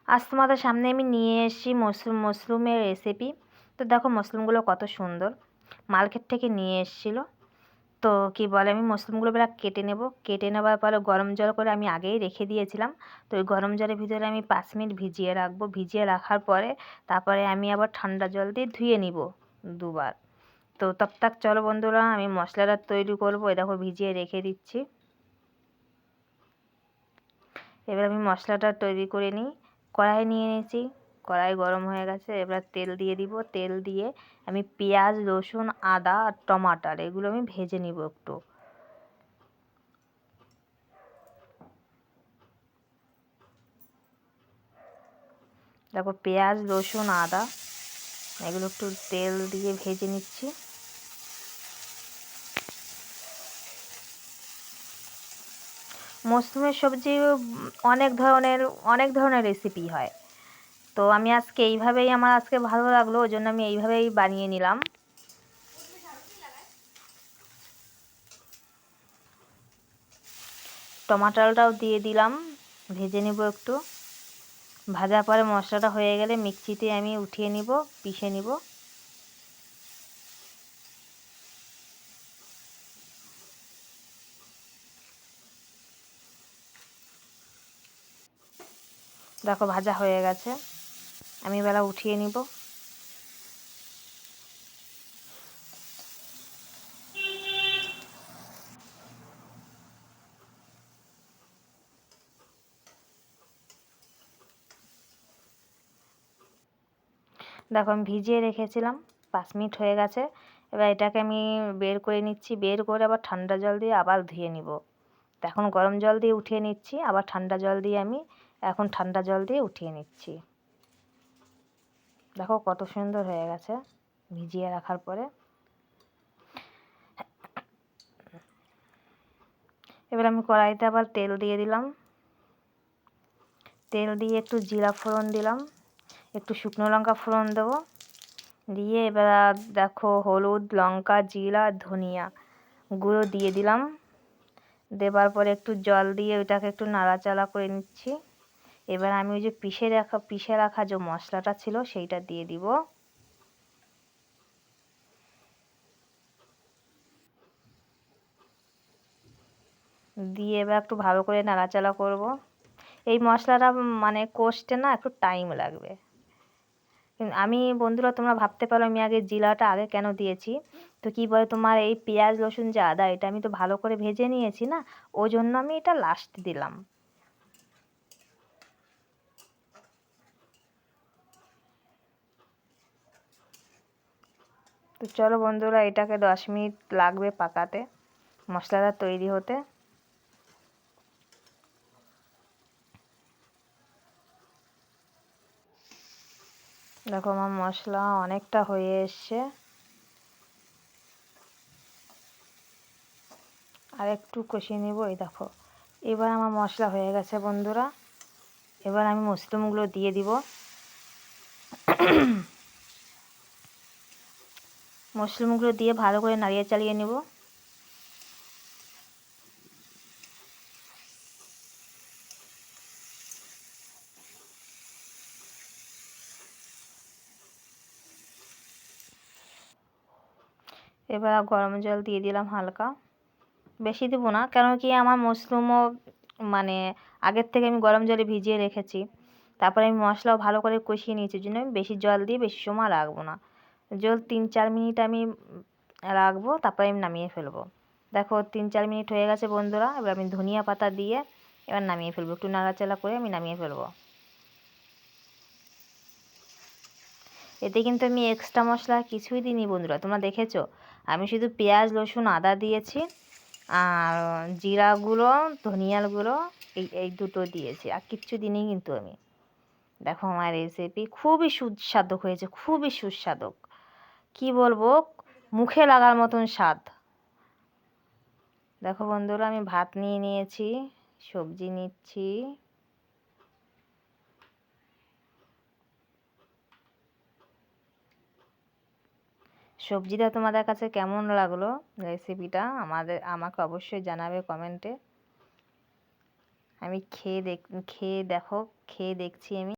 আজ তোমাদের সামনে আমি নিয়ে এসেছি মাশরুমের রেসিপি। তো দেখো মাশরুমগুলো কত সুন্দর, মার্কেট থেকে নিয়ে এসেছিলো। তো কি বলে, আমি মাশরুমগুলো এবার কেটে নেব। কেটে নেওয়ার পরে গরম জল করে আমি আগেই রেখে দিয়েছিলাম। তো ওই গরম জলের ভিতরে আমি 5 মিনিট ভিজিয়ে রাখবো। ভিজিয়ে রাখার পরে তারপরে আমি আবার ঠান্ডা জল দিয়ে ধুয়ে নিব 2বার। তো তক চলো বন্ধুরা, আমি মশলাটা তৈরি করবো। এই দেখো ভিজিয়ে রেখে দিচ্ছি। এবার আমি মশলাটা তৈরি করে নিই। কড়াই নিয়ে নিয়েছি, কড়াই গরম হয়ে গেছে। এবার তেল দিয়ে দিব। তেল দিয়ে আমি পেঁয়াজ, রসুন, আদা আর টমাটার এগুলো আমি ভেজে নিব একটু। দেখো পেঁয়াজ, রসুন, আদা এগুলো একটু তেল দিয়ে ভেজে নিচ্ছি। মৌসুমের সবজি অনেক ধরনের রেসিপি হয়। তো আমি আজকে এইভাবেই, আমার আজকে ভালো লাগলো, ওই জন্য আমি এইভাবেই বানিয়ে নিলাম। টমাটোটাও দিয়ে দিলাম, ভেজে নেব একটু। ভাজা পরে মশলাটা হয়ে গেলে মিক্সিতে আমি উঠিয়ে নিব, পিষে নিব। দেখো ভাজা হয়ে গেছে, আমি এবার উঠিয়ে নিব। দেখো আমি ভিজিয়ে রেখেছিলাম, 5 মিনিট হয়ে গেছে। এবার এটাকে আমি বের করে নিচ্ছি। বের করে আবার ঠান্ডা জল দিয়ে আবার ধুয়ে নিব। তো এখন গরম জল দিয়ে উঠিয়ে নিচ্ছি, আবার ঠান্ডা জল দিয়ে আমি এখন ঠান্ডা জল দিয়ে উঠিয়ে নিচ্ছি। দেখো কত সুন্দর হয়ে গেছে ভিজিয়ে রাখার পরে। এবার আমি কড়াইতে আবার তেল দিয়ে দিলাম। তেল দিয়ে একটু জিরা ফোড়ন দিলাম, একটু শুকনো লঙ্কা ফোড়ন দেবো। দিয়ে এবার দেখো হলুদ, লঙ্কা, জিরা, ধনিয়া গুঁড়ো দিয়ে দিলাম। দেবার পরে একটু জল দিয়ে ওইটাকে একটু নাড়াচাড়া করে নিচ্ছি। এবার আমি ওই যে পিষে রাখা যে মশলাটা ছিল সেইটা দিয়ে দিব। দিয়ে এবার একটু ভালো করে নাড়াচাড়া করব। এই মশলাটা মানে কষতে না একটু টাইম লাগবে। আমি বন্ধুরা, তোমরা ভাবতে পারো আমি আগে জিরাটা আগে কেন দিয়েছি। তো কি বলে, তোমার এই পেঁয়াজ, রসুন যে আদা, এটা আমি তো ভালো করে ভেজে নিয়েছি না, ওই জন্য আমি এটা লাস্টে দিলাম। তো চলো বন্ধুরা, এটাকে 10 মিনিট লাগবে পাকাতে, মশলাটা তৈরি হতে। দেখো আমার মশলা অনেকটা হয়ে এসছে, আর একটু কষিয়ে নেব। এই দেখো এবার আমার মশলা হয়ে গেছে বন্ধুরা। এবার আমি মাশরুমগুলো দিয়ে দিব। মাশরুমগুলো দিয়ে ভালো করে নাড়িয়ে চালিয়ে নেব। এবার গরম জল দিয়ে দিলাম হালকা, বেশি দেবো না, কেন কি আমার মাশরুমও মানে আগের থেকে আমি গরম জলে ভিজিয়ে রেখেছি। তারপরে আমি মশলাও ভালো করে কষিয়ে নিয়েছি, জন্য আমি বেশি জল দিয়ে বেশি সময় রাখবো না। জল 3-4 মিনিট আমি রাখবো, তারপরে আমি নামিয়ে ফেলবো। দেখো 3-4 মিনিট হয়ে গেছে বন্ধুরা। এবার আমি ধনিয়া পাতা দিয়ে এবার নামিয়ে ফেলবো, একটু নাড়াচাড়া করে আমি নামিয়ে ফেলবো। এতে কিন্তু আমি এক্সট্রা মশলা কিছুই দিইনি বন্ধুরা, তোমরা দেখেছো। আমি শুধু পেঁয়াজ, রসুন, আদা দিয়েছি, আর জিরা গুঁড়ো, ধনিয়ার গুঁড়ো, এই দুটো দিয়েছি, আর কিচ্ছু দিইনি কিন্তু আমি। দেখো আমার রেসিপি খুবই সুস্বাদু হয়েছে, খুবই সুস্বাদু, কি বলবো, মুখে লাগার মতন স্বাদ। দেখো বন্ধুরা, আমি ভাত নিয়ে নিয়েছি, সবজি নিচ্ছি। সবজিটা তোমাদের কাছে কেমন লাগলো, রেসিপিটা আমাকে অবশ্যই জানাবে কমেন্টে। আমি খেয়ে দেখো, খেয়ে দেখছি আমি।